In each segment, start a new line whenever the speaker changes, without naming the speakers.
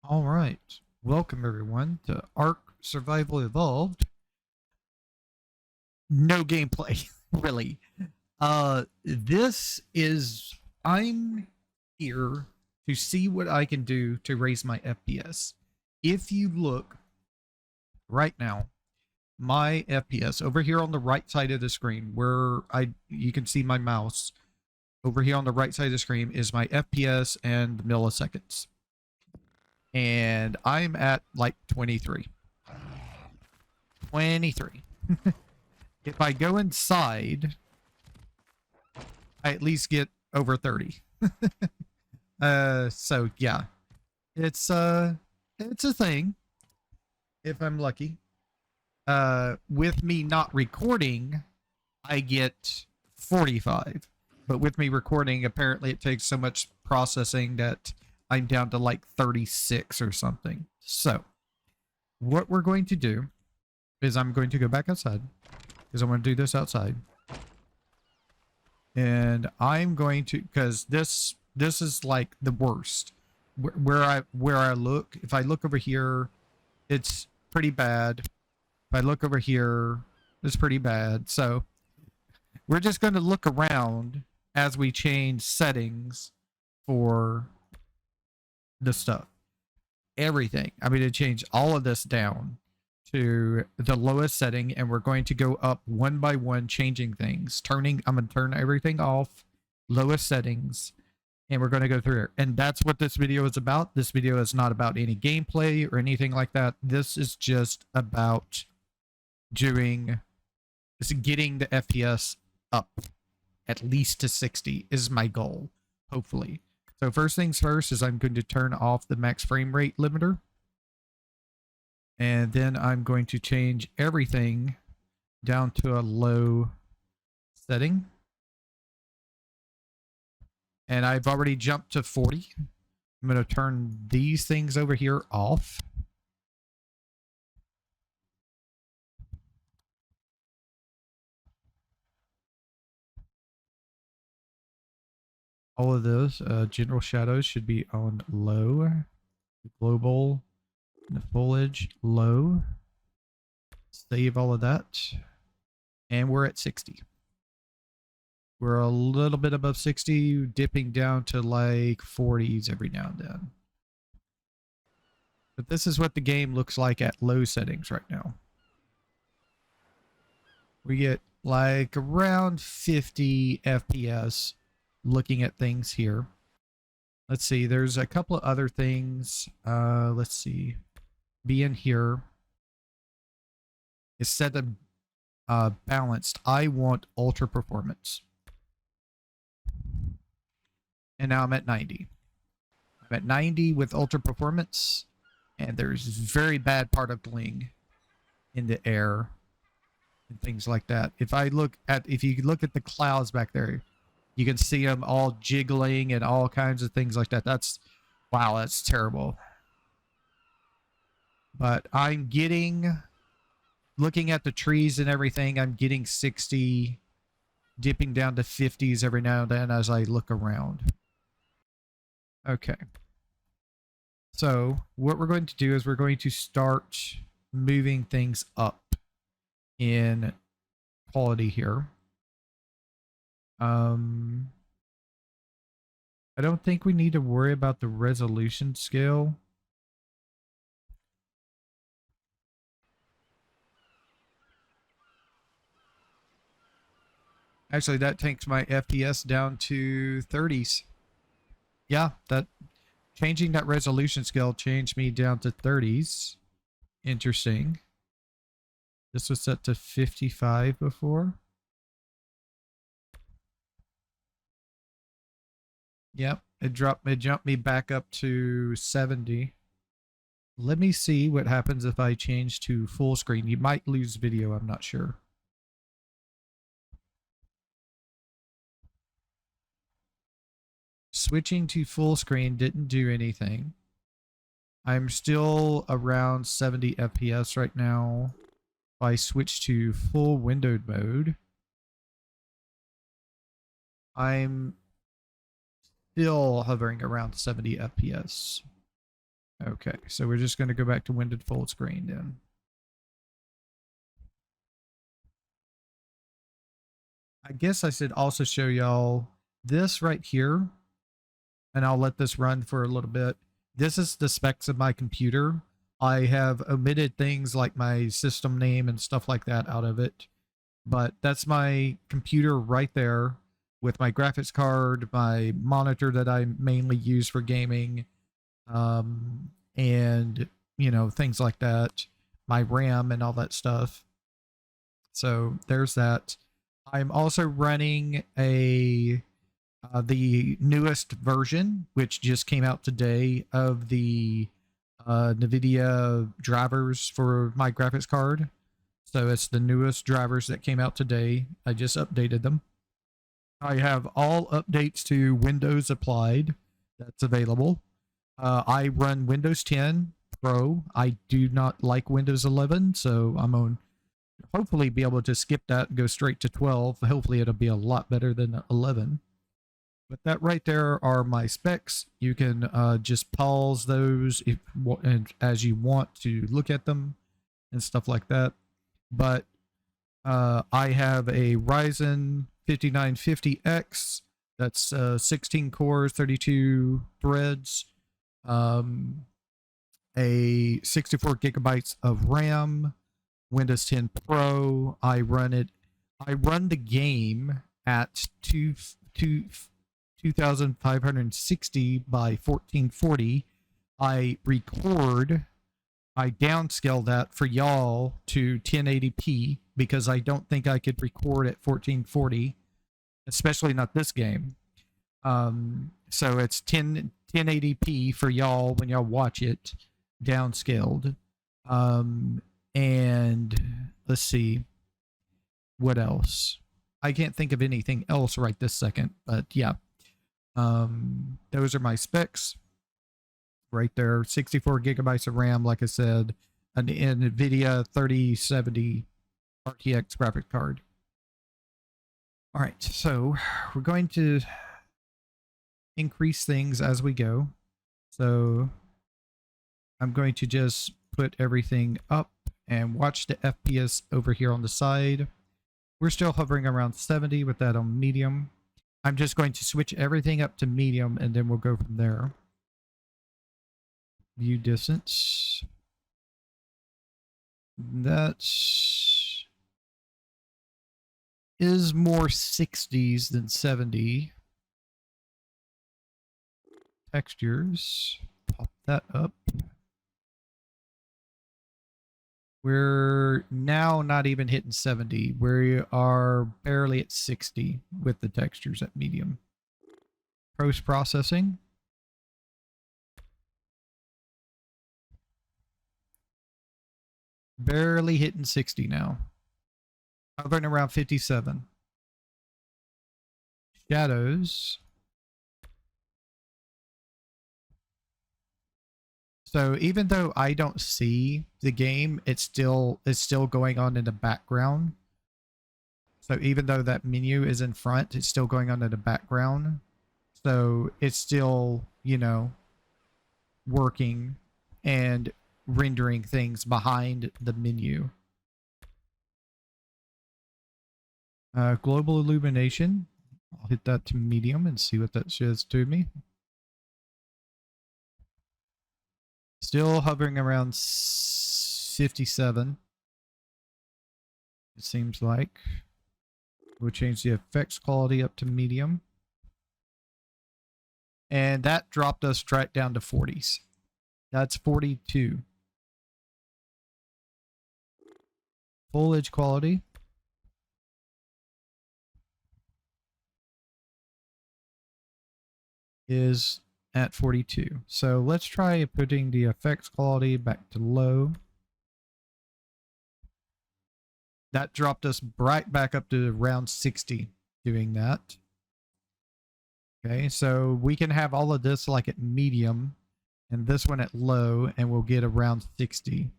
All right. Welcome everyone to Ark Survival Evolved. No gameplay, really. This is I'm here to see what I can do to raise my FPS. If you look right now, my FPS over here on the right side of the screen where you can see my mouse over here on the right side of the screen is my FPS and milliseconds. And I'm at like 23. 23. If I go inside, I at least get over 30. So yeah, it's it's a thing if I'm lucky. With me not recording, I get 45. But with me recording, apparently it takes so much processing that I'm down to like 36 or something. So, what we're going to do is I'm going to go back outside because I want to do this outside. And I'm going to, because this is like the worst. Where I look, if I look over here, it's pretty bad. If I look over here, it's pretty bad. So we're just going to look around as we change settings for the stuff. Everything. I'm going to change all of this down to the lowest setting, and we're going to go up one by one, changing things. I'm going to turn everything off, lowest settings, and we're going to go through it. And that's what this video is about. This video is not about any gameplay or anything like that. This is just about getting the FPS up at least to 60 is my goal, hopefully. So first things first is I'm going to turn off the max frame rate limiter. And then I'm going to change everything down to a low setting. And I've already jumped to 40. I'm going to turn these things over here off. All of those general shadows should be on low. The global, the foliage, low. Save all of that. And we're at 60. We're a little bit above 60, dipping down to like 40s every now and then. But this is what the game looks like at low settings right now. We get like around 50 FPS looking at things here. Let's see, there's a couple of other things. Let's see. Being here is set to balanced. I want ultra performance. And now I'm at 90. I'm at 90 with ultra performance. And there's very bad particling in the air and things like that. If you look at the clouds back there, you can see them all jiggling and all kinds of things like that. Wow, that's terrible. But looking at the trees and everything, I'm getting 60, dipping down to 50s every now and then as I look around. Okay. So what we're going to do is we're going to start moving things up in quality here. I don't think we need to worry about the resolution scale. Actually, that takes my FPS down to 30s. Yeah, changing that resolution scale changed me down to 30s. Interesting. This was set to 55 before. Yep, it jumped me back up to 70. Let me see what happens if I change to full screen. You might lose video, I'm not sure. Switching to full screen didn't do anything. I'm still around 70 FPS right now. If I switch to full windowed mode, I'm still hovering around 70 FPS. Okay, so we're just going to go back to windowed full screen then. I guess I should also show y'all this right here, and I'll let this run for a little bit. This is the specs of my computer. I have omitted things like my system name and stuff like that out of it, but that's my computer right there with my graphics card, my monitor that I mainly use for gaming, and you know, things like that, my RAM and all that stuff. So there's that. I'm also running a the newest version, which just came out today, of the NVIDIA drivers for my graphics card. So it's the newest drivers that came out today. I just updated them. I have all updates to Windows applied. That's available. I run Windows 10 Pro. I do not like Windows 11, so I'm on hopefully be able to skip that and go straight to 12. Hopefully it'll be a lot better than 11. But that right there are my specs. You can just pause those if and as you want to look at them and stuff like that. But I have a Ryzen 5950X. That's 16 cores, 32 threads, a 64 gigabytes of RAM, Windows 10 Pro. I run the game at 2560 by 1440. I downscale that for y'all to 1080p because I don't think I could record at 1440, especially not this game. So it's 1080p for y'all when y'all watch it, downscaled. And let's see what else. I can't think of anything else right this second, but yeah. Those are my specs right there. 64 gigabytes of RAM, like I said, an NVIDIA 3070 RTX graphic card. All right, so we're going to increase things as we go. So I'm going to just put everything up and watch the FPS over here on the side. We're still hovering around 70 with that on medium. I'm just going to switch everything up to medium and then we'll go from there. View distance. That is more 60s than 70. Textures. Pop that up. We're now not even hitting 70. We are barely at 60 with the textures at medium. Post-processing. Barely hitting 60 now. Hovering around 57. Shadows. So even though I don't see the game, it's still going on in the background. So even though that menu is in front, it's still going on in the background. So it's still, you know, working and rendering things behind the menu. Global illumination. I'll hit that to medium and see what that says to me. Still hovering around 57. It seems like. We'll change the effects quality up to medium. And that dropped us right down to 40s. That's 42. Foliage quality. Is at 42. So let's try putting the effects quality back to low. That dropped us right back up to around 60 doing that. Okay, so we can have all of this like at medium and this one at low and we'll get around 60.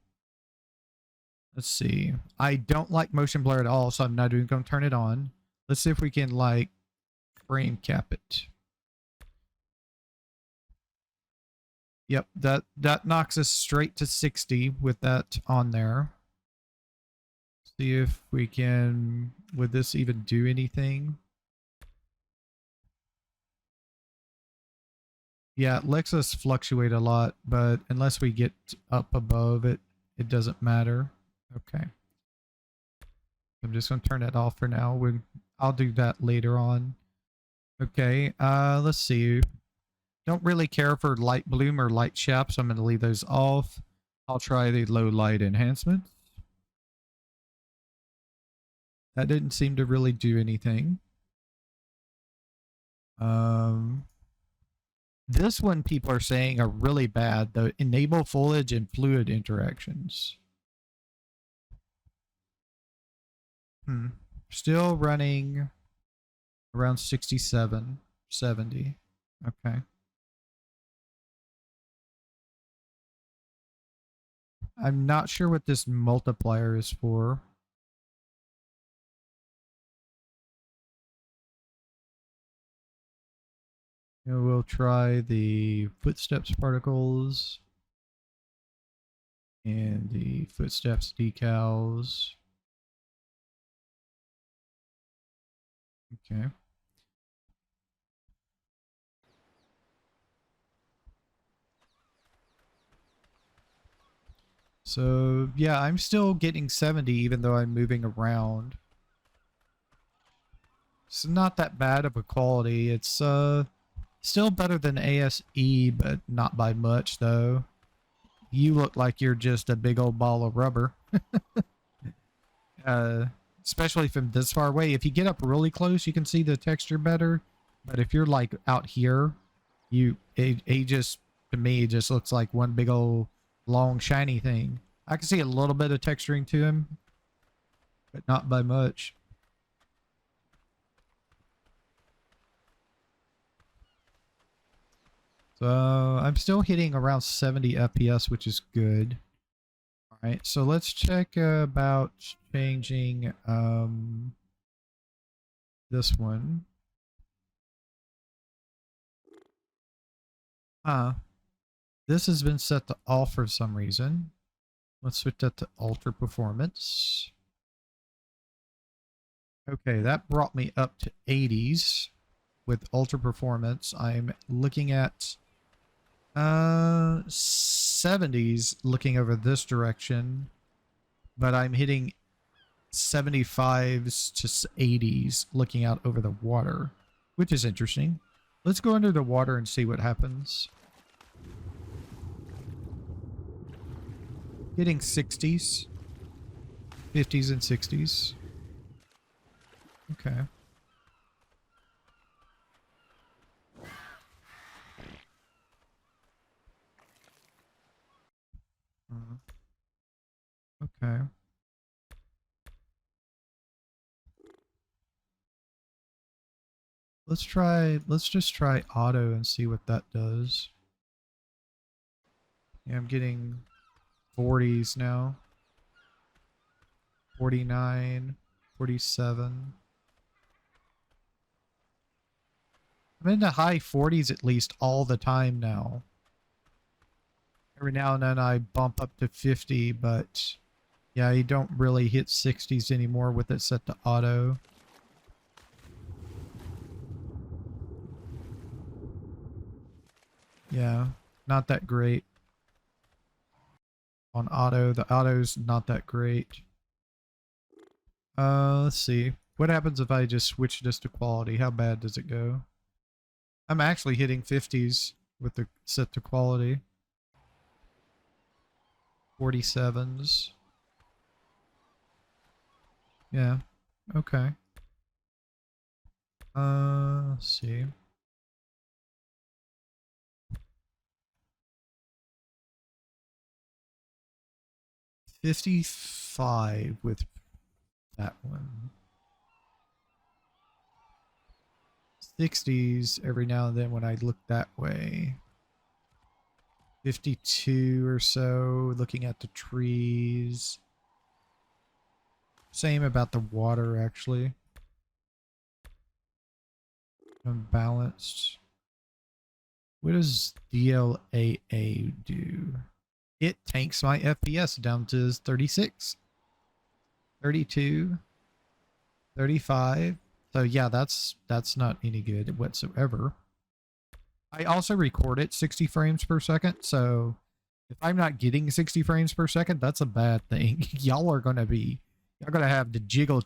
Let's see. I don't like motion blur at all, so I'm not even going to turn it on. Let's see if we can like frame cap it. Yep, that knocks us straight to 60 with that on there. See if we can, would this even do anything? Yeah, it lets us fluctuate a lot, but unless we get up above it, it doesn't matter. Okay. I'm just going to turn it off for now. I'll do that later on. Okay, let's see. Don't really care for light bloom or light shap, so I'm going to leave those off. I'll try the low light enhancement. That didn't seem to really do anything. This one people are saying are really bad, the enable foliage and fluid interactions. Still running around 67, 70. Okay. I'm not sure what this multiplier is for. We'll try the footsteps particles and the footsteps decals. Okay. So, yeah, I'm still getting 70 even though I'm moving around. It's not that bad of a quality. It's still better than ASE, but not by much though. You look like you're just a big old ball of rubber. uh, Especially from this far away. If you get up really close, you can see the texture better. But if you're like out here, it just, to me, it just looks like one big old long shiny thing. I can see a little bit of texturing to him, but not by much. So I'm still hitting around 70 FPS, which is good. All right, so let's check about changing this one. This has been set to all for some reason. Let's switch that to ultra performance. Okay, that brought me up to 80s with ultra performance. I'm looking at 70s looking over this direction, but I'm hitting 75s to 80s looking out over the water, which is interesting. Let's go under the water and see what happens. Hitting 60s, 50s, and 60s. Okay. Okay. Let's just try auto and see what that does. Yeah, I'm getting 40s now. 49, 47. I'm in the high 40s at least all the time now. Every now and then I bump up to 50, but yeah, you don't really hit 60s anymore with it set to auto. Yeah, not that great. On auto, the auto's not that great. Let's see. What happens if I just switch this to quality? How bad does it go? I'm actually hitting 50s with the set to quality. 47s. Yeah. Okay. Let's see. $55 with that one. 60s every now and then when I look that way. 52 or so looking at the trees. Same about the water actually. Unbalanced. What does DLAA do? It tanks my FPS down to 36, 32, 35. So yeah, that's not any good whatsoever. I also record it 60 frames per second, so if I'm not getting 60 frames per second, that's a bad thing. Y'all gonna have the jiggle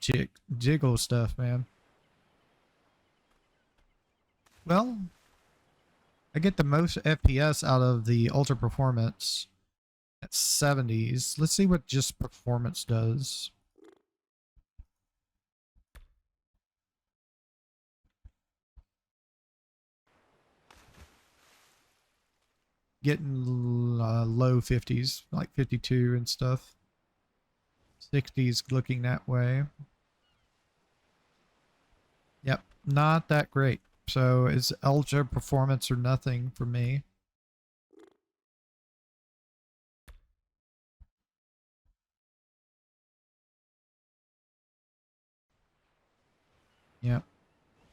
stuff, man. Well, I get the most FPS out of the ultra performance at 70s. Let's see what just performance does. Getting low 50s, like 52 and stuff. 60s looking that way. Yep, not that great. So it's ultra performance or nothing for me. Yep,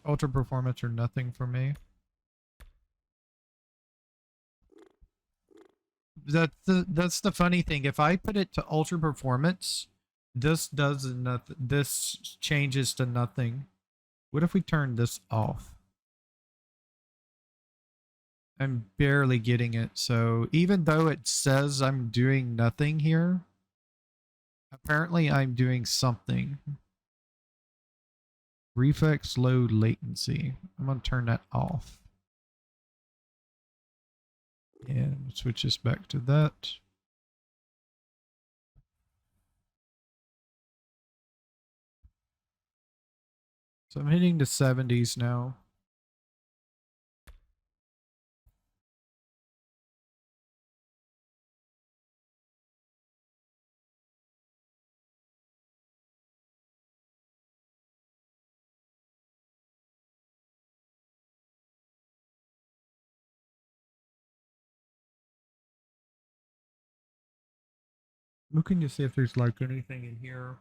ultra performance or nothing for me. That's the funny thing. If I put it to ultra performance, this does nothing. This changes to nothing. What if we turn this off? I'm barely getting it. So even though it says I'm doing nothing here, apparently I'm doing something. Reflex low latency. I'm going to turn that off. And switch this back to that. So I'm hitting the 70s now. Looking to see if there's like anything in here.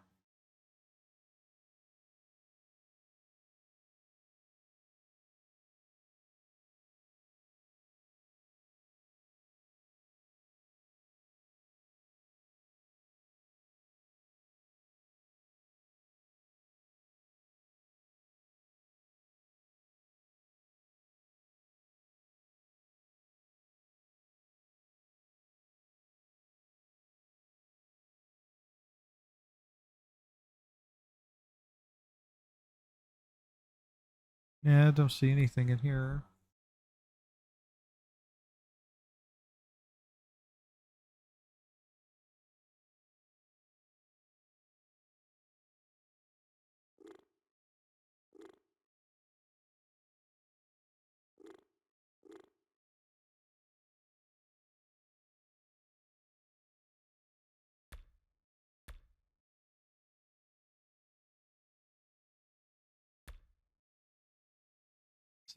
Yeah, I don't see anything in here.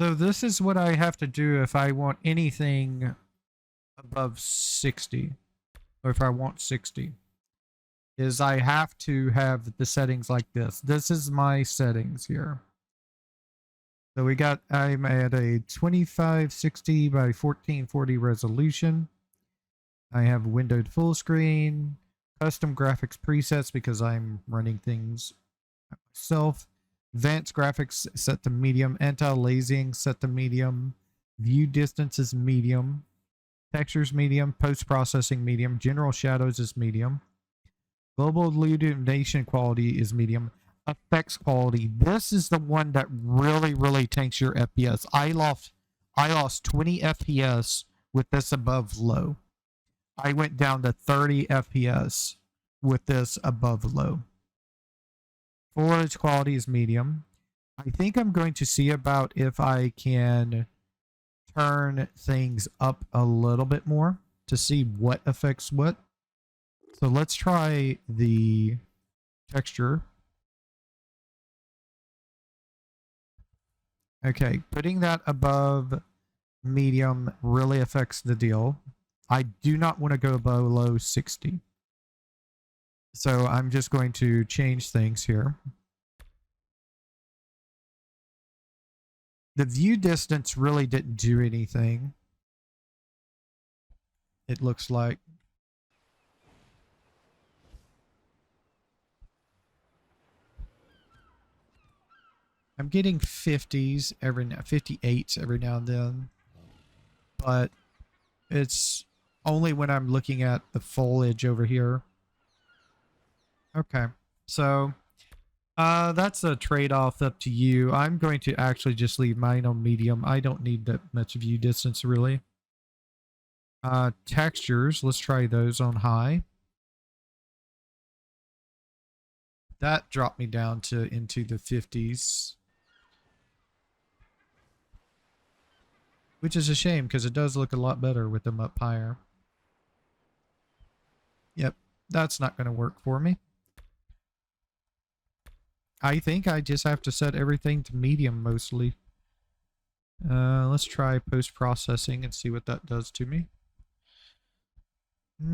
So this is what I have to do if I want anything above 60, or if I want 60, is I have to have the settings like this. This is my settings here. So I'm at a 2560 by 1440 resolution. I have windowed full screen, custom graphics presets because I'm running things myself. Advanced graphics set to medium. Anti-aliasing set to medium. View distance is medium. Textures medium. Post-processing medium. General shadows is medium. Global illumination quality is medium. Effects quality. This is the one that really tanks your FPS. I lost 20 FPS with this above low. I went down to 30 FPS with this above low. Forage quality is medium. I think I'm going to see about if I can turn things up a little bit more to see what affects what. So let's try the texture. Okay, putting that above medium really affects the deal. I do not want to go below 60. So I'm just going to change things here. The view distance really didn't do anything. it looks like. I'm getting 50s every now, 58s every now and then, but it's only when I'm looking at the foliage over here. Okay, so that's a trade-off up to you. I'm going to actually just leave mine on medium. I don't need that much view distance really. Textures, let's try those on high. That dropped me down to into the 50s. Which is a shame because it does look a lot better with them up higher. Yep, that's not going to work for me. I think I just have to set everything to medium mostly. Let's try post-processing and see what that does to me.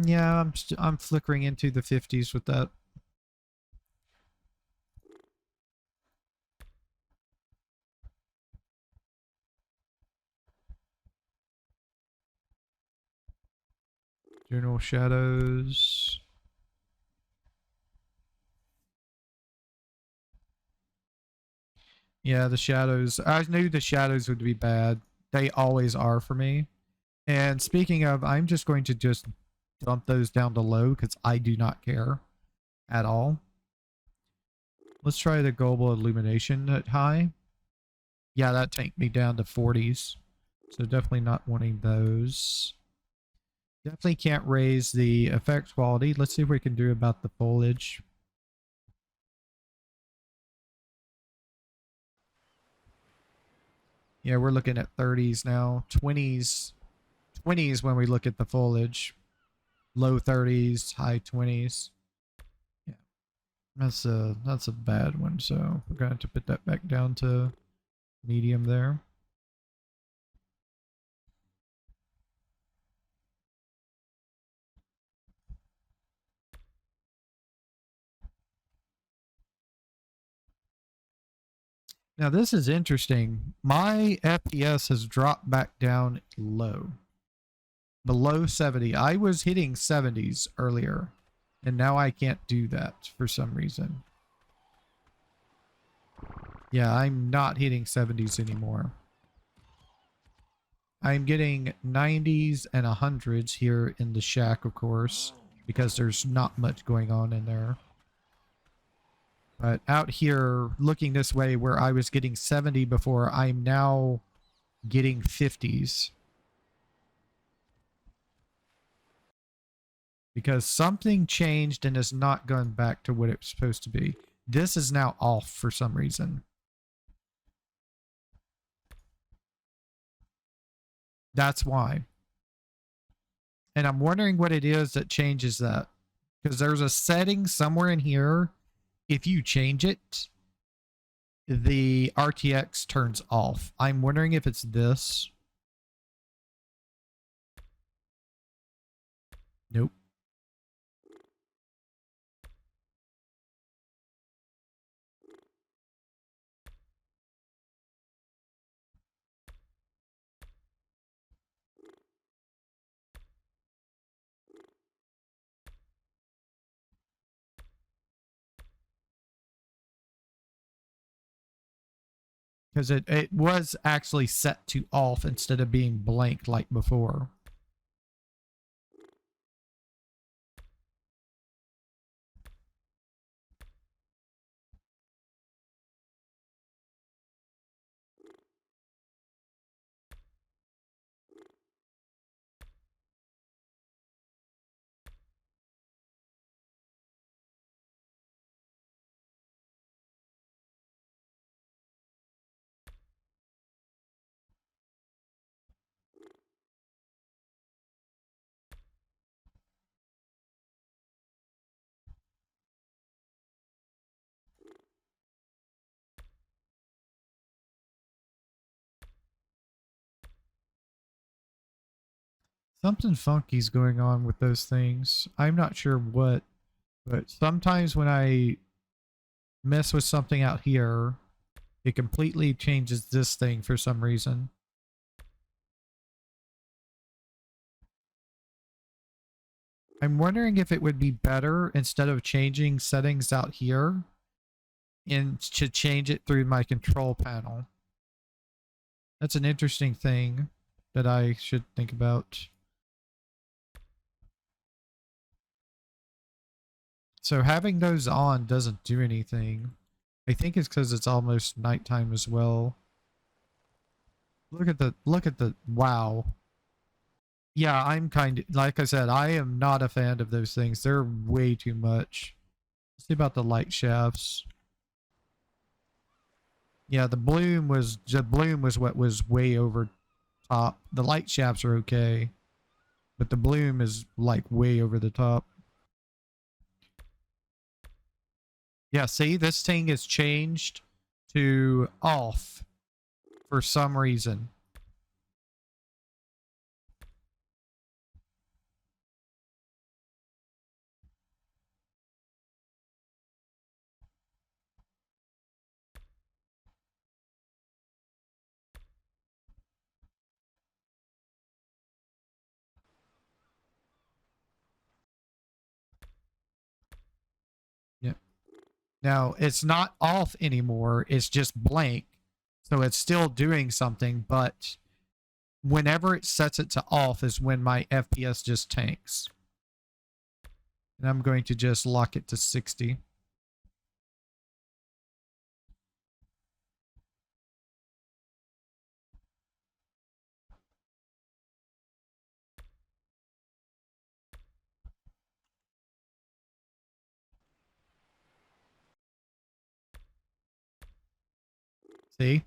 Yeah, I'm flickering into the 50s with that. General shadows. Yeah, the shadows. I knew the shadows would be bad. They always are for me. And speaking of, I'm just going to just dump those down to low because I do not care at all. Let's try the global illumination at high. Yeah, that tanked me down to 40s. So definitely not wanting those. Definitely can't raise the effect quality. Let's see what we can do about the foliage. Yeah, we're looking at 30s now. 20s. 20s when we look at the foliage. Low 30s, high 20s. Yeah. That's a bad one, so we're going to have to put that back down to medium there. Now this is interesting. My FPS has dropped back down low. Below 70. I was hitting 70s earlier, and now I can't do that for some reason. Yeah, I'm not hitting 70s anymore. I'm getting 90s and 100s here in the shack, of course, because there's not much going on in there. But out here, looking this way, where I was getting 70 before, I'm now getting 50s. Because something changed and has not gone back to what it was supposed to be. This is now off for some reason. That's why. And I'm wondering what it is that changes that. Because there's a setting somewhere in here. If you change it, the RTX turns off. I'm wondering if it's this. Nope. Because it was actually set to off instead of being blank like before. Something funky's going on with those things. I'm not sure what, but sometimes when I mess with something out here, it completely changes this thing for some reason. I'm wondering if it would be better instead of changing settings out here and to change it through my control panel. That's an interesting thing that I should think about. So having those on doesn't do anything. I think it's because it's almost nighttime as well. Look at the wow. Yeah, I'm kind of, like I said, I am not a fan of those things. They're way too much. Let's see about the light shafts. Yeah, the bloom was what was way over top. The light shafts are okay, but the bloom is like way over the top. Yeah, see, this thing is changed to off for some reason. Yeah. Now, it's not off anymore. It's just blank. So it's still doing something, but whenever it sets it to off is when my FPS just tanks. And I'm going to just lock it to 60. See?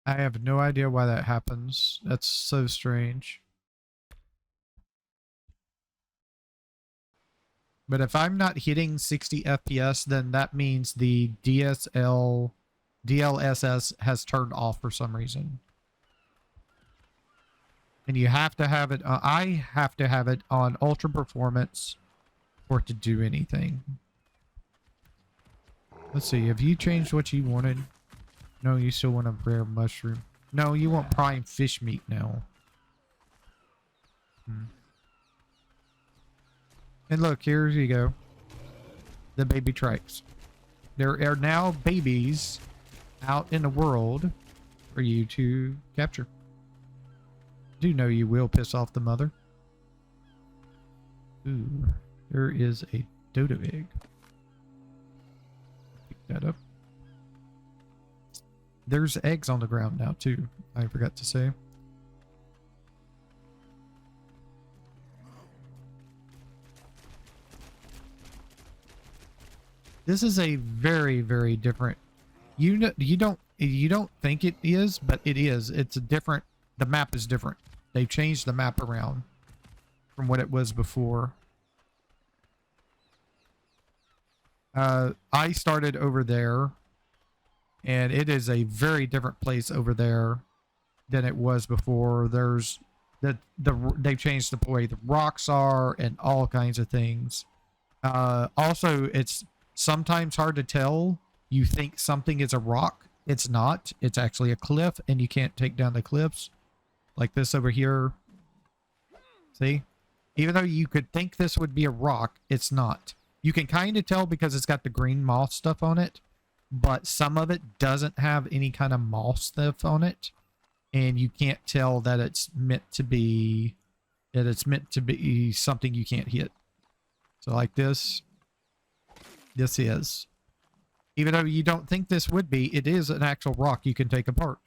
I have no idea why that happens. That's so strange. But if I'm not hitting 60 FPS, then that means the DLSS has turned off for some reason. And you have to have it, I have to have it on ultra performance for it to do anything. Let's see, have you changed what you wanted? No, you still want a rare mushroom. No, you want prime fish meat now. And look, here you go. The baby trikes. There are now babies out in the world for you to capture. Do know you will piss off the mother. Ooh, there is a dodo egg. Pick that up. There's eggs on the ground now too, I forgot to say. This is a very, very different. You don't think it is, but it is. It's a different. The map is different. They've changed the map around from what it was before. I started over there, and it is a very different place over there than it was before. There's they've changed the way the rocks are and all kinds of things. Also, it's sometimes hard to tell. You think something is a rock. It's not. It's actually a cliff, and you can't take down the cliffs. Like this over here. See? Even though you could think this would be a rock, it's not. You can kind of tell because it's got the green moss stuff on it, but some of it doesn't have any kind of moss stuff on it, and you can't tell that it's meant to be something you can't hit. So like this is. Even though you don't think this would be, it is an actual rock you can take apart.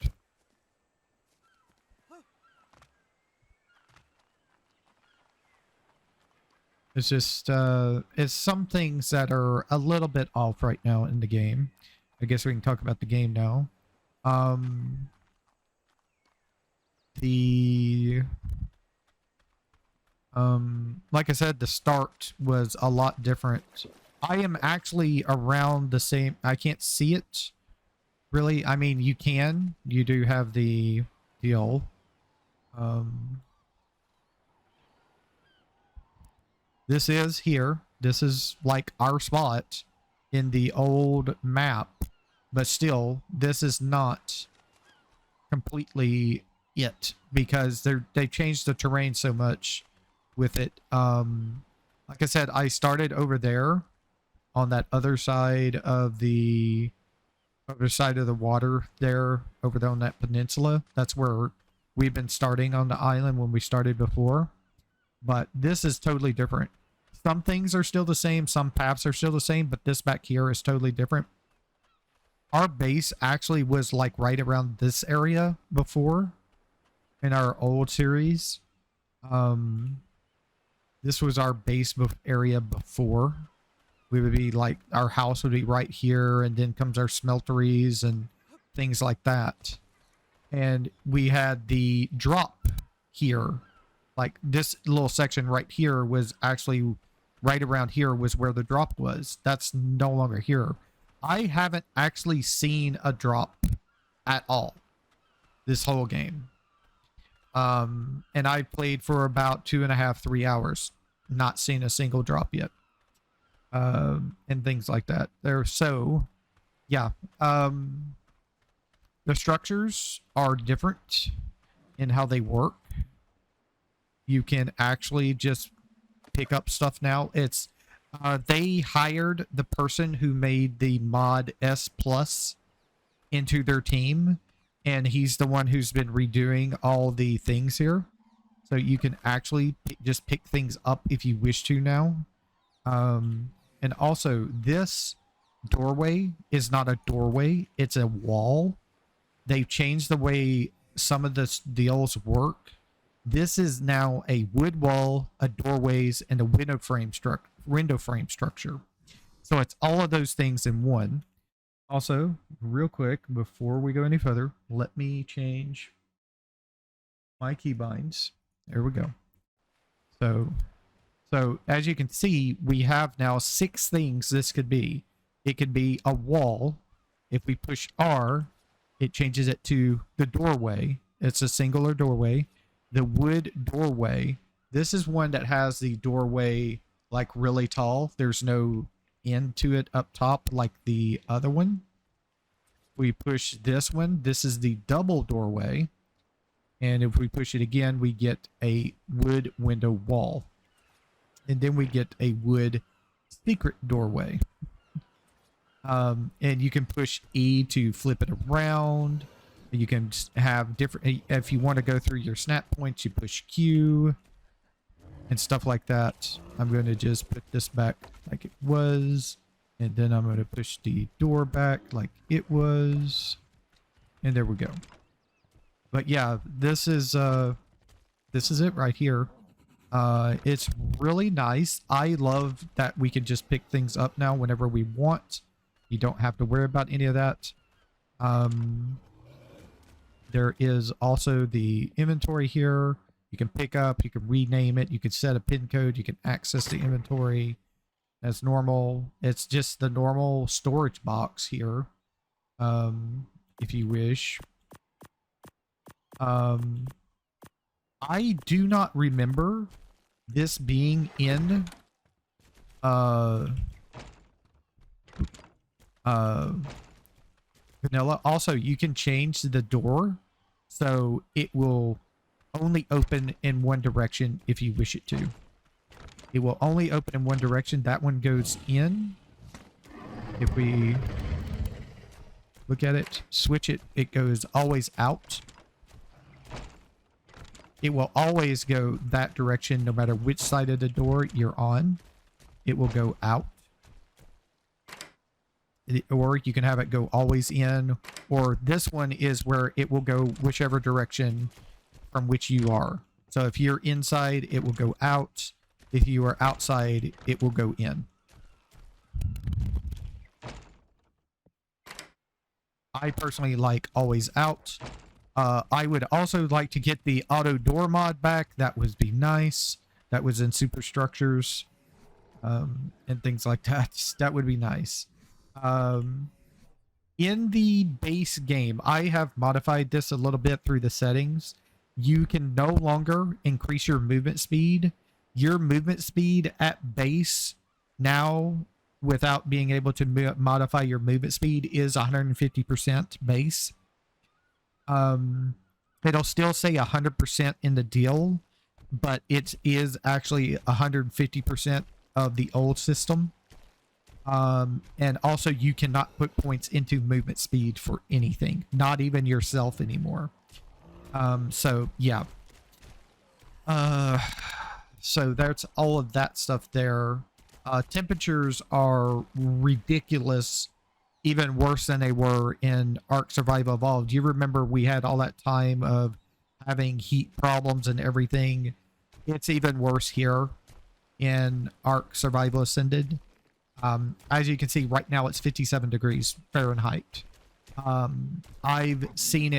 It's just, it's some things that are a little bit off right now in the game. I guess we can talk about the game now. Like I said, the start was a lot different. I am actually around the same, I can't see it, really. I mean, you do have the deal. This is here. This is like our spot in the old map. but still, this is not completely it, because they changed the terrain so much with it. Like I said, I started over there on that other side of the water there, over there on that peninsula. That's where we've been starting on the island when we started before. But this is totally different. Some things are still the same, some paths are still the same, but this back here is totally different. Our base actually was like right around this area before in our old series. This was our base area before. We would be like, our house would be right here, and then comes our smelteries and things like that. And we had the drop here. Like this little section right here was actually right around here was where the drop was. That's no longer here. I haven't actually seen a drop at all this whole game. And I played for about 2.5, 3 hours, not seen a single drop yet. And things like that. Yeah. The structures are different in how they work. You can actually just pick up stuff now. It's they hired the person who made the mod S Plus into their team, and he's the one who's been redoing all the things here. So you can actually just pick things up if you wish to now. And also, this doorway is not a doorway, it's a wall. They've changed the way some of the deals work. This is now a wood wall, a doorways, and a window frame structure. So it's all of those things in one. Also, real quick, before we go any further, let me change my keybinds. There we go. So as you can see, we have now 6 things this could be. It could be a wall. If we push R, it changes it to the doorway. It's a singular doorway. The wood doorway. This is one that has the doorway like really tall. There's no end to it up top like the other one. We push this one. This is the double doorway. And if we push it again, we get a wood window wall. And then we get a wood secret doorway. And you can push E to flip it around. You can have different, if you want to go through your snap points, you push Q and stuff like that. I'm going to just put this back like it was. And then I'm going to push the door back like it was. And there we go. But yeah, this is it right here. It's really nice. I love that we can just pick things up now whenever we want. You don't have to worry about any of that. There is also the inventory here. You can pick up, you can rename it, you can set a pin code, you can access the inventory as normal. It's just the normal storage box here, if you wish. I do not remember this being in vanilla. Also, you can change the door so it will only open in one direction if you wish it to. It will only open in one direction. That one goes in. If we look at it, switch it, it goes always out. It will always go that direction no matter which side of the door you're on. It will go out. Or you can have it go always in. Or this one is where it will go whichever direction from which you are. So if you're inside, it will go out. If you are outside, it will go in. I personally like always out. I would also like to get the auto door mod back. That would be nice. That was in superstructures and things like that. That would be nice. In the base game, I have modified this a little bit through the settings. You can no longer increase your movement speed. Your movement speed at base now without being able to modify your movement speed is 150% base. It'll still say 100% in the deal, but it is actually 150% of the old system. And also you cannot put points into movement speed for anything, not even yourself anymore. So yeah. So that's all of that stuff there. Temperatures are ridiculous, even worse than they were in Ark Survival Evolved. You remember we had all that time of having heat problems and everything. It's even worse here in Ark Survival Ascended. As you can see right now, it's 57 degrees Fahrenheit. I've seen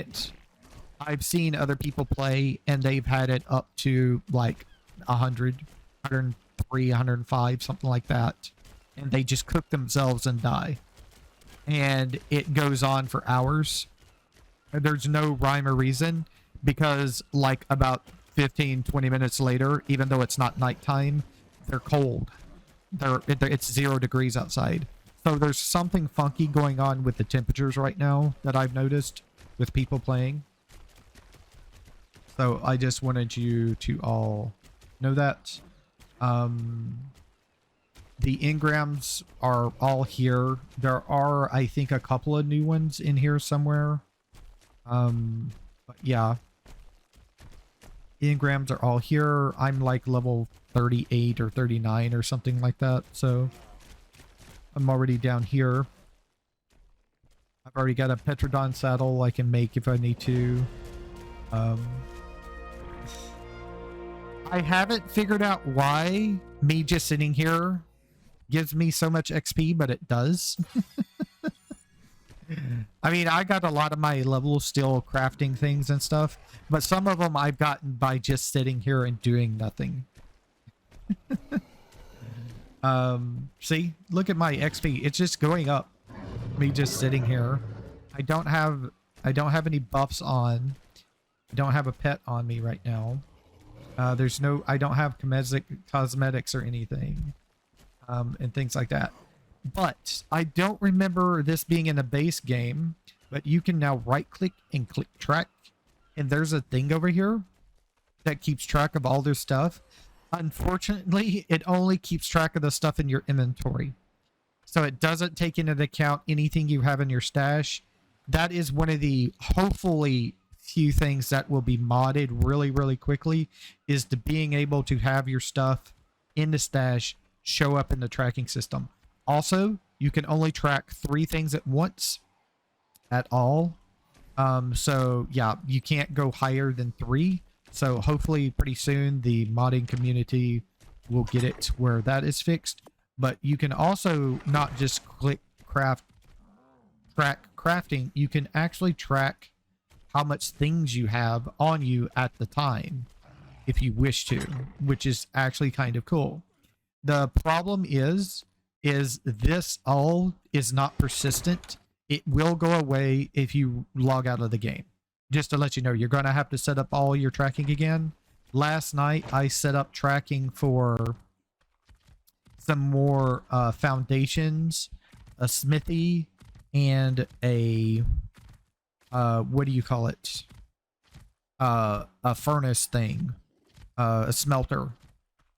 other people play and they've had it up to like 100, 103, 105, something like that. And they just cook themselves and die. And it goes on for hours. There's no rhyme or reason, because like about 15, 20 minutes later, even though it's not nighttime, they're cold. It's 0 degrees outside. So there's something funky going on with the temperatures right now that I've noticed with people playing. So I just wanted you to all know that. The engrams are all here. There are, I think, a couple of new ones in here somewhere. But yeah. Engrams are all here. I'm like level 38 or 39 or something like that. So I'm already down here. I've already got a Petrodon saddle I can make if I need to. I haven't figured out why me just sitting here gives me so much XP, but it does. I mean, I got a lot of my levels still crafting things and stuff, but some of them I've gotten by just sitting here and doing nothing. See, look at my XP. It's just going up. Me just sitting here. I don't have any buffs on. I don't have a pet on me right now. I don't have cosmetics or anything. And things like that. But I don't remember this being in a base game, but you can now right click and click track. And there's a thing over here that keeps track of all their stuff. Unfortunately, it only keeps track of the stuff in your inventory. So it doesn't take into account anything you have in your stash. That is one of the hopefully few things that will be modded really, really quickly, is to being able to have your stuff in the stash show up in the tracking system. Also, you can only track 3 things at once at all. So yeah, you can't go higher than 3. So hopefully pretty soon the modding community will get it where that is fixed. But you can also not just click track crafting, you can actually track how much things you have on you at the time if you wish to, which is actually kind of cool. The problem is this all is not persistent. It will go away if you log out of the game. Just to let you know, you're going to have to set up all your tracking again. Last night, I set up tracking for some more foundations, a smithy, and a, what do you call it? A furnace thing, a smelter.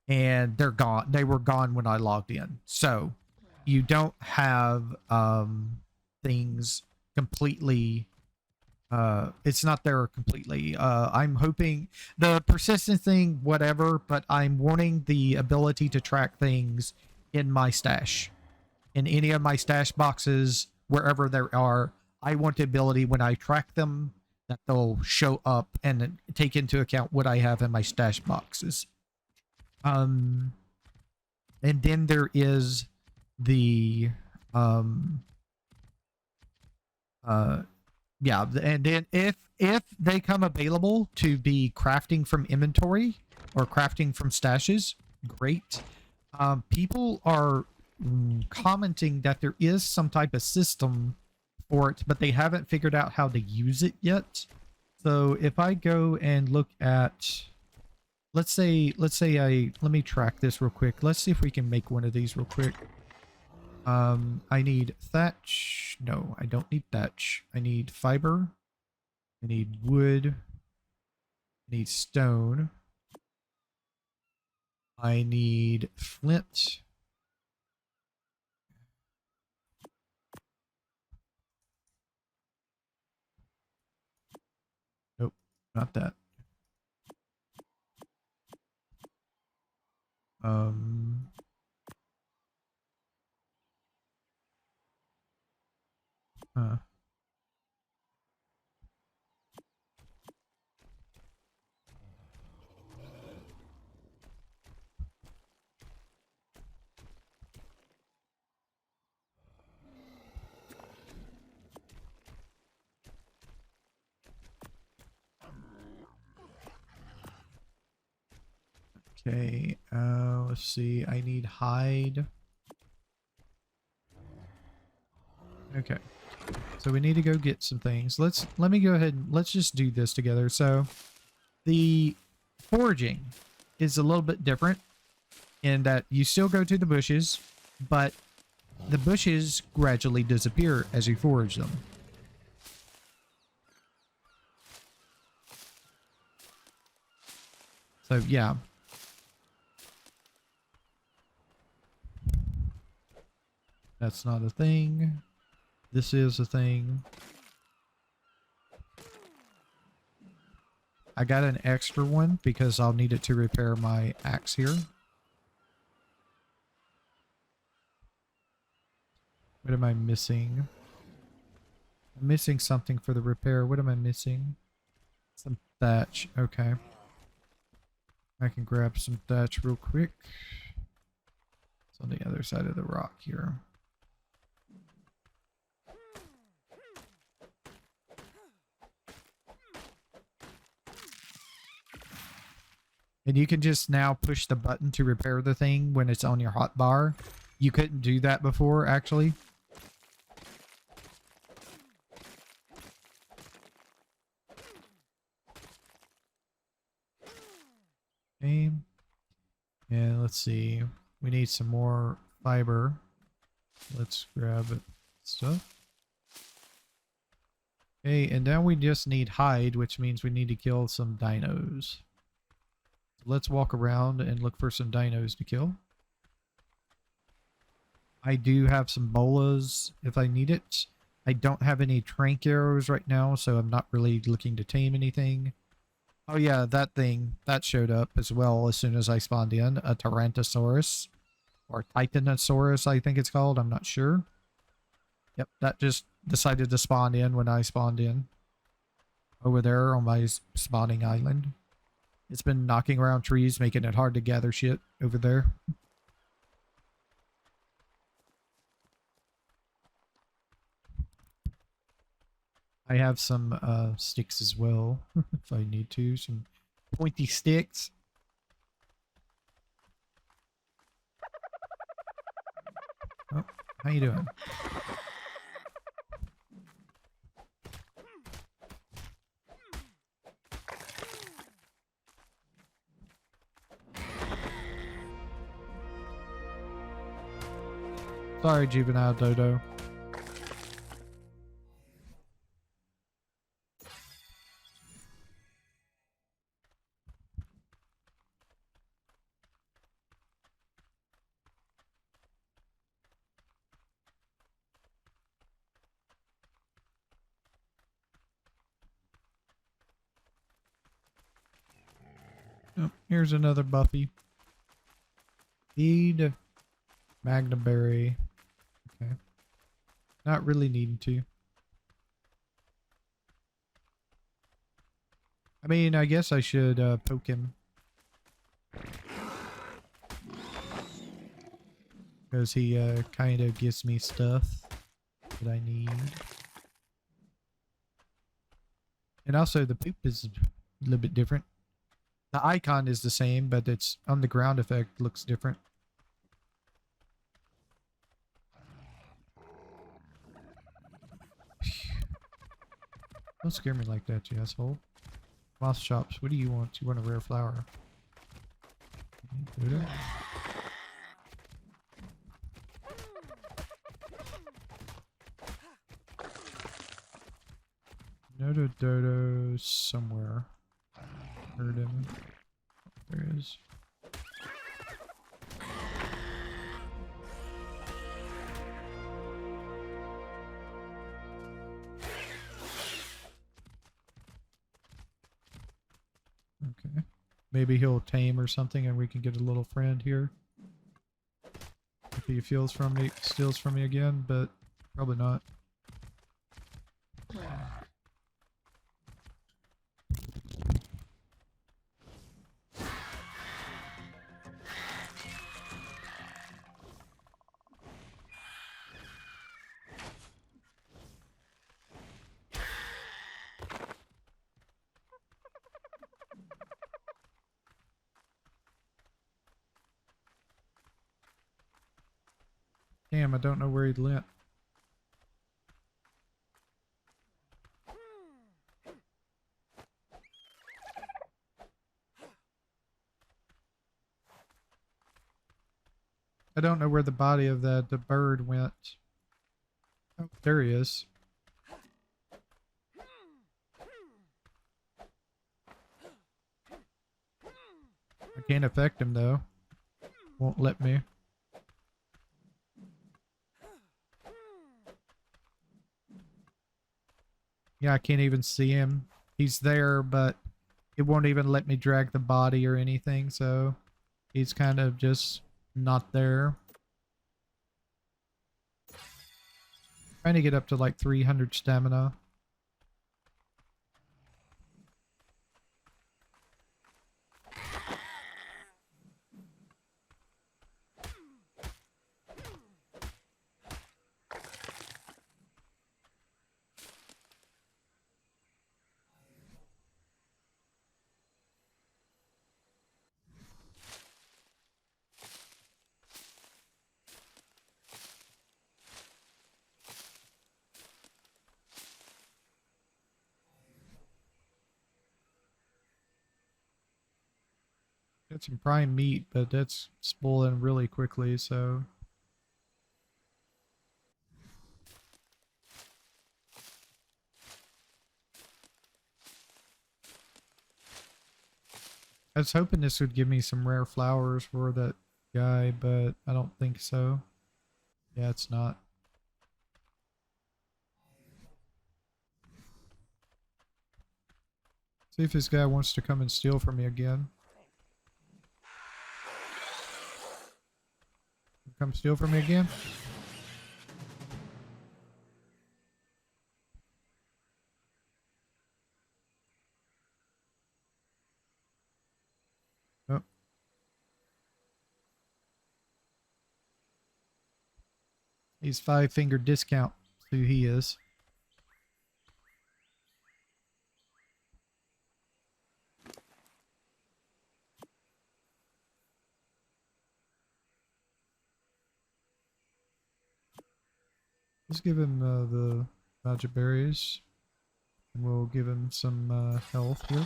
And they're gone. They were gone when I logged in. So you don't have things completely, it's not there completely. I'm hoping the persistent thing, whatever, but I'm wanting the ability to track things in my stash, in any of my stash boxes, wherever there are. I want the ability when I track them that they'll show up and take into account what I have in my stash boxes. And then there is the yeah, and then if they come available to be crafting from inventory or crafting from stashes, great. People are commenting that there is some type of system for it, but they haven't figured out how to use it yet. So if I go and look at, let's say let me track this real quick. Let's see if we can make one of these real quick. I need thatch. No, I don't need thatch. I need fiber. I need wood. I need stone. I need flint. Nope, not that. Um, uh, okay, let's see. I need hide. Okay. So we need to go get some things. Let me go ahead and let's just do this together. So the foraging is a little bit different in that you still go to the bushes, but the bushes gradually disappear as you forage them. So yeah. That's not a thing. This is a thing. I got an extra one because I'll need it to repair my axe here. What am I missing? I'm missing something for the repair. What am I missing? Some thatch. Okay. I can grab some thatch real quick. It's on the other side of the rock here. And you can just now push the button to repair the thing when it's on your hotbar. You couldn't do that before, actually. Okay. And let's see. We need some more fiber. Let's grab stuff. Okay, and now we just need hide, which means we need to kill some dinos. Let's walk around and look for some dinos to kill. I do have some bolas if I need it. I don't have any trank arrows right now, so I'm not really looking to tame anything. Oh yeah, that thing, that showed up as well as soon as I spawned in. A Tyrannosaurus. Or Titanosaurus, I think it's called. I'm not sure. Yep, that just decided to spawn in when I spawned in. Over there on my spawning island. It's been knocking around trees, making it hard to gather shit over there. I have some sticks as well, if I need to. Some pointy sticks. Oh, how you doing? Sorry, juvenile dodo. Oh, here's another Buffy. Feed Magnum Berry. Okay. Not really needing to. I mean, I guess I should poke him. Because he kind of gives me stuff that I need. And also the poop is a little bit different. The icon is the same, but it's on the ground effect looks different. Don't scare me like that, you asshole. Moth shops, what do you want? You want a rare flower? Buddha? Noto Dodo somewhere. Heard him. There he is. Okay. Maybe he'll tame or something and we can get a little friend here. If he steals from me again, but probably not. Damn, I don't know where he went. I don't know where the body of the bird went. Oh, there he is. I can't affect him though. Won't let me. Yeah, I can't even see him. He's there, but it won't even let me drag the body or anything, so he's kind of just not there. Trying to get up to like 300 stamina. Got some prime meat, but that's spoiling really quickly, so... I was hoping this would give me some rare flowers for that guy, but I don't think so. Yeah, it's not. See if this guy wants to come and steal from me again. Come steal from me again? Oh. He's 5-finger discount. Who he is. Let's give him the magic berries. And we'll give him some health here.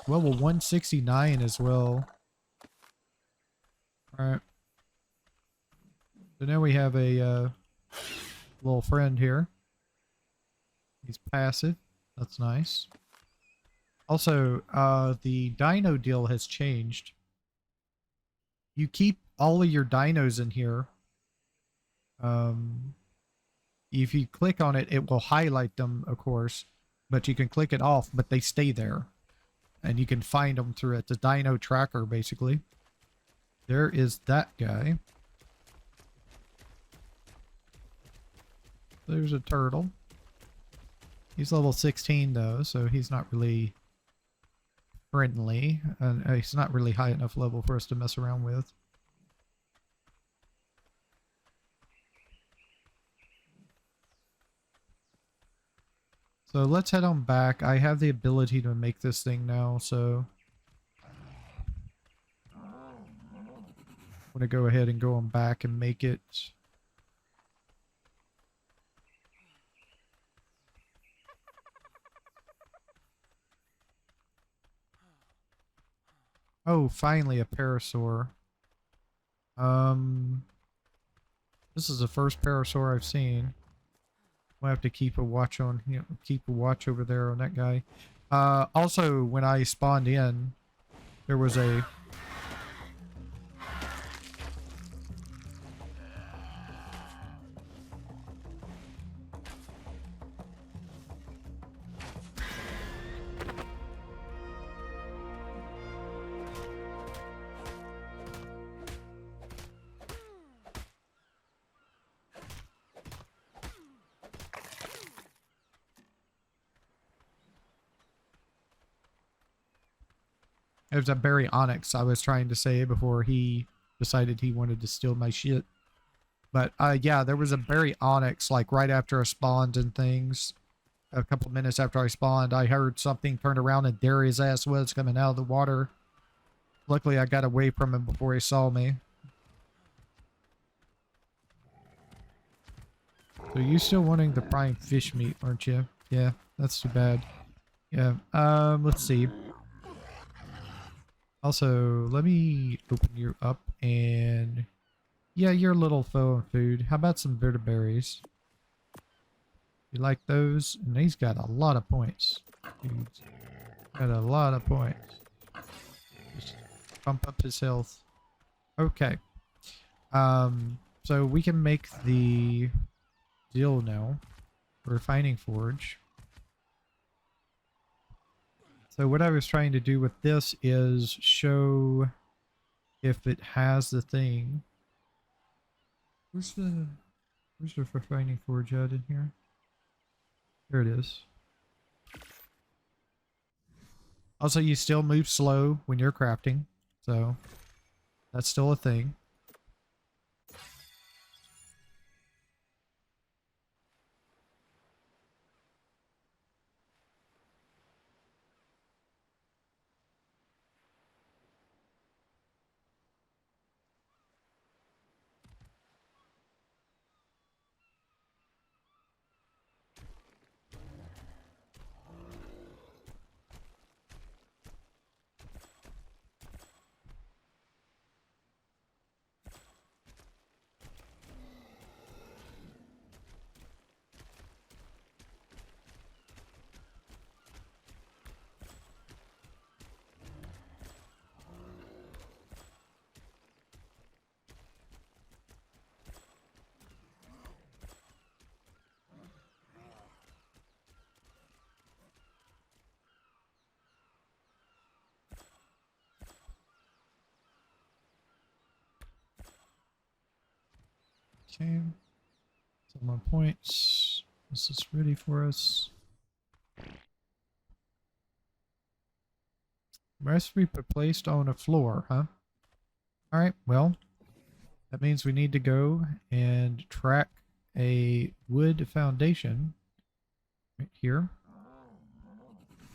Level 169 as well. Alright. So now we have a little friend here. He's passive. That's nice. Also, the dino deal has changed. You keep all of your dinos in here. If you click on it, it will highlight them, of course. But you can click it off, but they stay there. And you can find them through it. The dino tracker, basically. There is that guy. There's a turtle. He's level 16 though, so he's not really friendly. He's not really high enough level for us to mess around with. So let's head on back. I have the ability to make this thing now, so I'm going to go ahead and go on back and make it. Oh, finally a parasaur. This is the first parasaur I've seen. We'll have to keep a watch on, keep a watch over there on that guy. Also, when I spawned in, there was a... There's a berry onyx I was trying to say before he decided he wanted to steal my shit. But yeah, there was a berry onyx like right after I spawned and things. A couple minutes after I spawned, I heard something turn around and there his ass was coming out of the water. Luckily, I got away from him before he saw me. So you still wanting the prime fish meat, aren't you? Yeah, that's too bad. Yeah, let's see. Also, let me open you up and... Yeah, you're a little low on food. How about some vertebrates? You like those? And he's got a lot of points. Dude's got a lot of points. Just bump up his health. Okay. So we can make the deal now. Refining forge. So what I was trying to do with this is show if it has the thing. Where's the refining forge at in here? There it is. Also, you still move slow when you're crafting, so that's still a thing. Okay. So my points. This is ready for us. Recipe placed on a floor, huh? Alright, well, that means we need to go and track a wood foundation right here.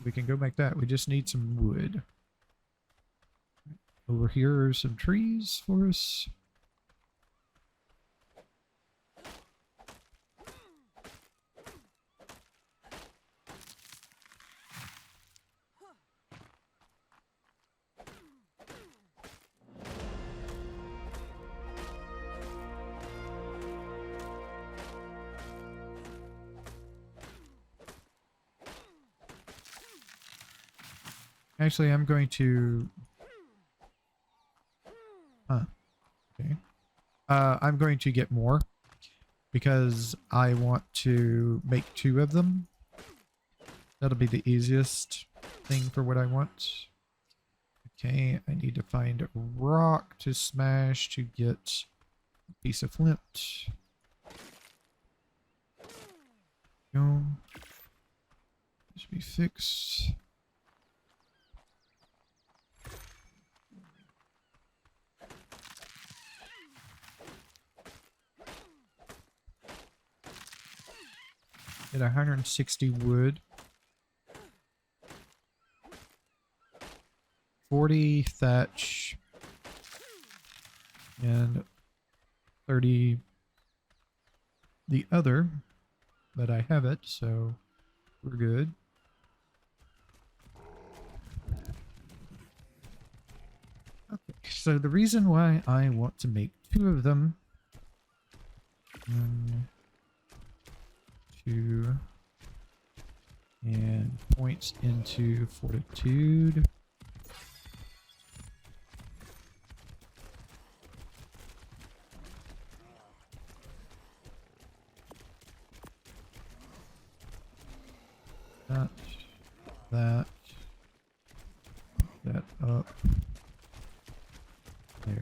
We can go make that. We just need some wood. Over here are some trees for us. Actually, I'm going to... Okay. I'm going to get more because I want to make 2 of them. That'll be the easiest thing for what I want. Okay, I need to find a rock to smash to get a piece of flint. Go. This should be fixed. Get 160 wood. 40 thatch. And 30 the other. But I have it, so we're good. Okay, so the reason why I want to make 2 of them... 1, 2, translates into fortitude. That up there.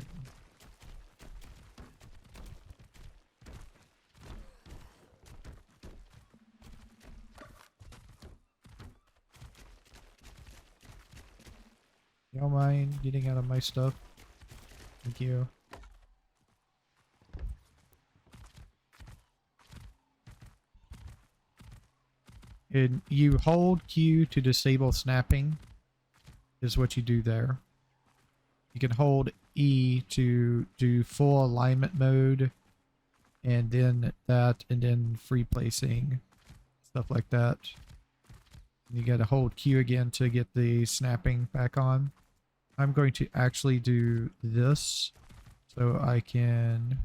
You don't mind getting out of my stuff? Thank you. And you hold Q to disable snapping is what you do there. You can hold E to do full alignment mode, and then that, and then free placing, stuff like that. You gotta hold Q again to get the snapping back on. I'm going to actually do this so I can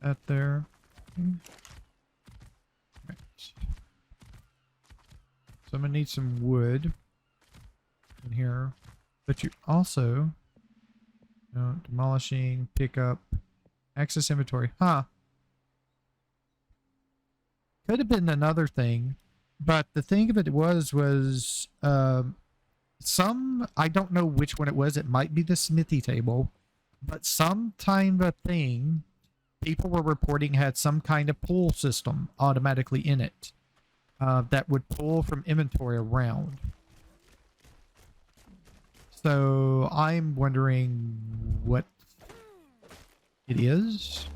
that there. Right. So I'm gonna need some wood in here, but you also, you know, demolishing, pick up, access inventory. Huh. Could have been another thing, but the thing of it was some, I don't know which one it was. It might be the smithy table, but some kind of thing people were reporting had some kind of pull system automatically in it that would pull from inventory around. So I'm wondering what it is.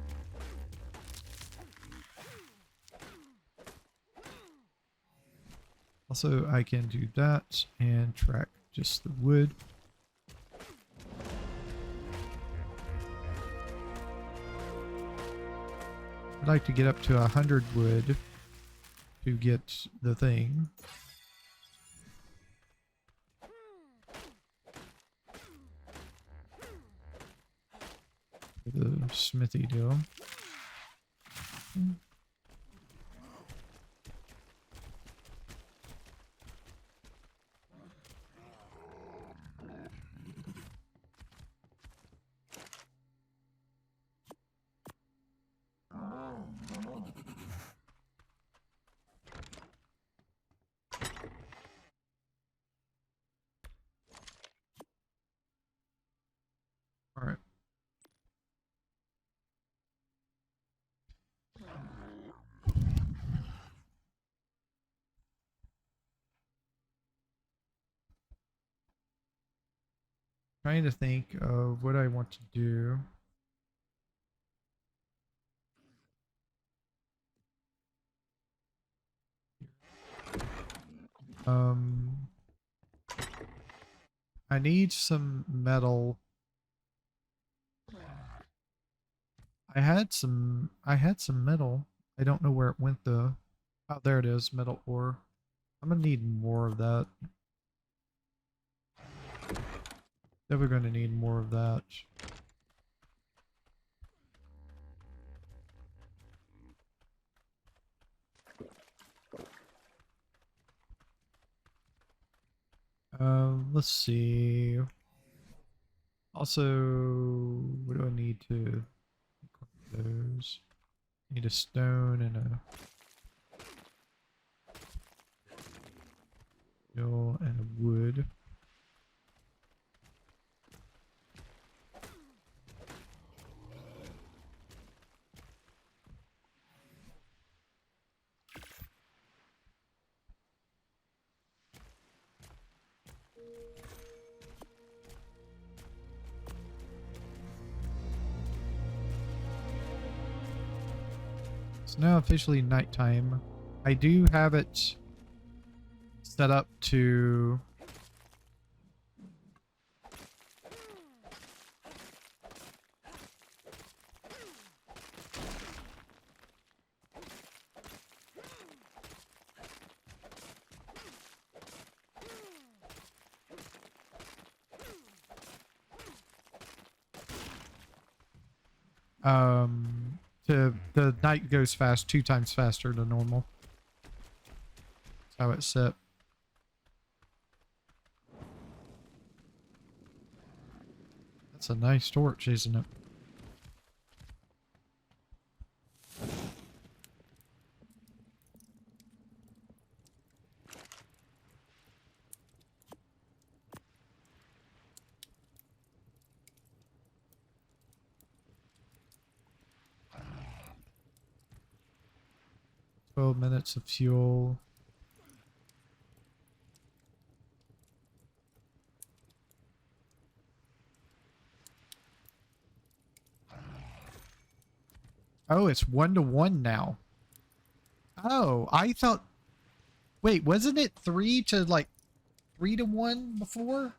Also, I can do that and track just the wood. I'd like to get up to 100 wood to get the thing. The smithy deal. All right. Trying to think of what I want to do. I need some metal. I had some metal. I don't know where it went though. Oh, there it is, metal ore. I'm gonna need more of that. Never gonna need more of that. Let's see. Also, what do I need to equip those? Need a stone and a steel and a wood. It's now officially nighttime. I do have it set up to The night goes fast 2 times faster than normal. That's how it's set. That's a nice torch, isn't it? $12 of fuel. Oh, it's 1-to-1 now. Oh, I thought... Wait, wasn't it 3-to-1 before?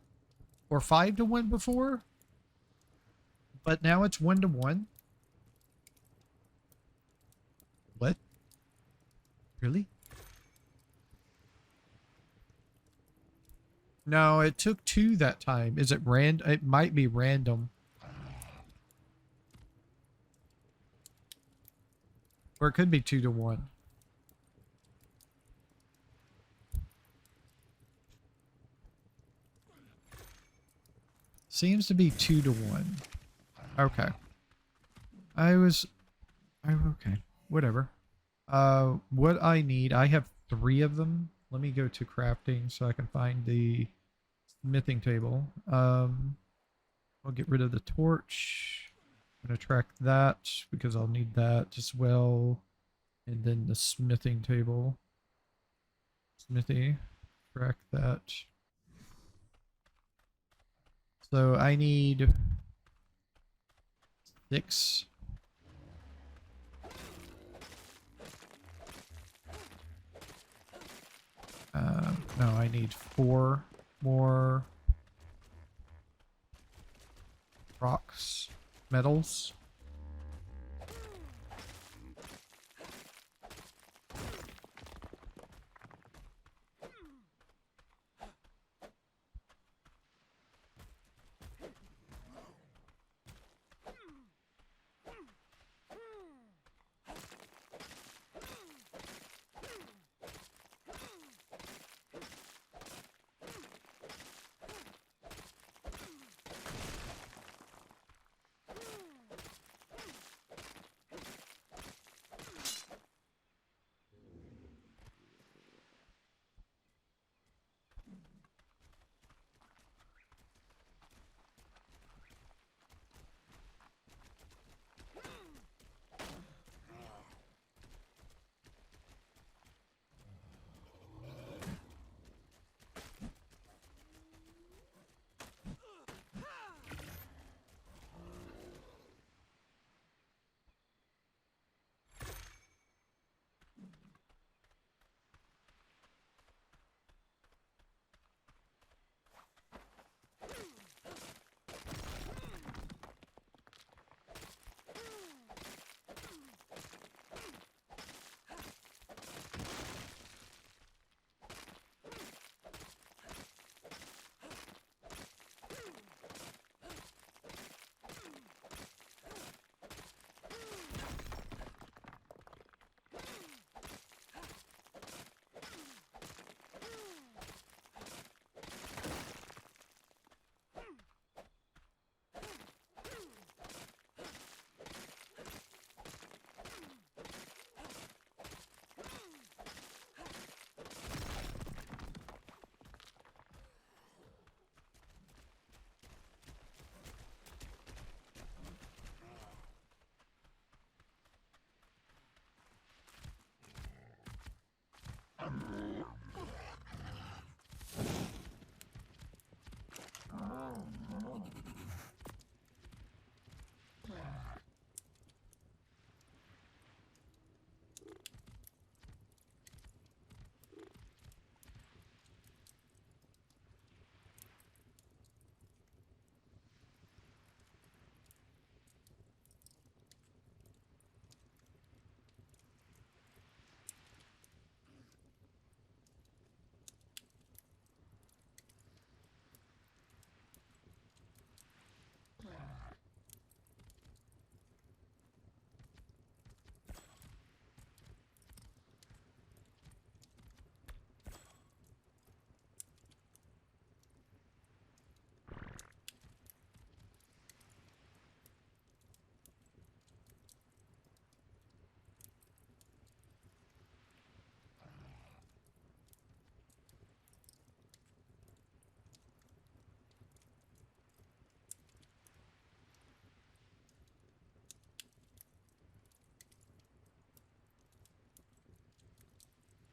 Or 5-to-1 before? But now it's 1-to-1? What? Really? No, it took 2 that time. Is it random? It might be random. Or it could be 2-to-1. Seems to be 2-to-1. Okay. Okay. Whatever. What I need, I have 3 of them. Let me go to crafting so I can find the smithing table. I'll get rid of the torch. I'm gonna track that because I'll need that as well. And then the smithing table. Smithy. Track that. So I need 6. No, I need 4 more rocks, metals.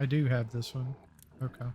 I do have this one. Okay.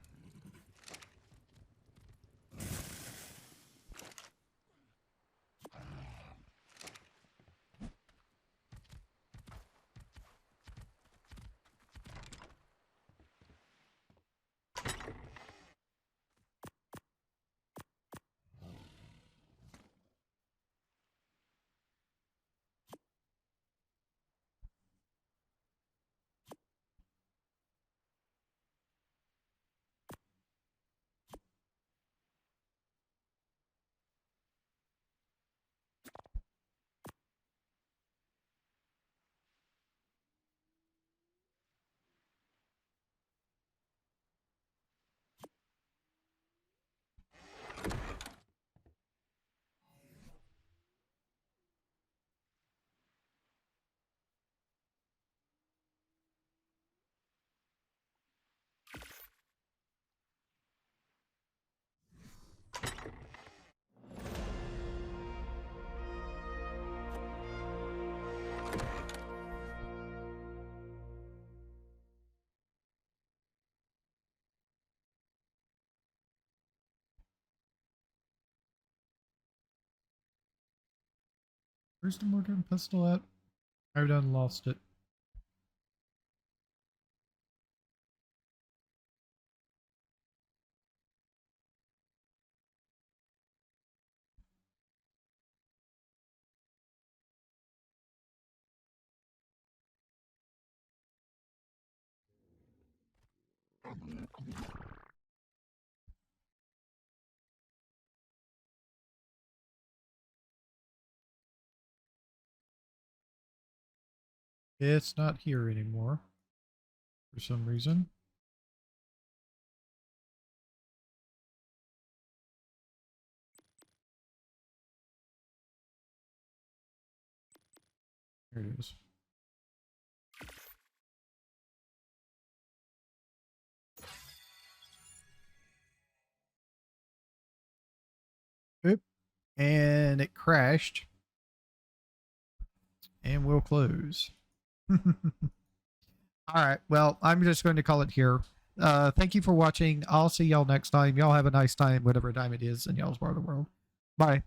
Where's the mortar and pestle at? I've done lost it. It's not here anymore for some reason. There it is. Oop. And it crashed. And we'll close. All right. Well, I'm just going to call it here. Thank you for watching. I'll see y'all next time. Y'all have a nice time, whatever time it is in y'all's part of the world. Bye.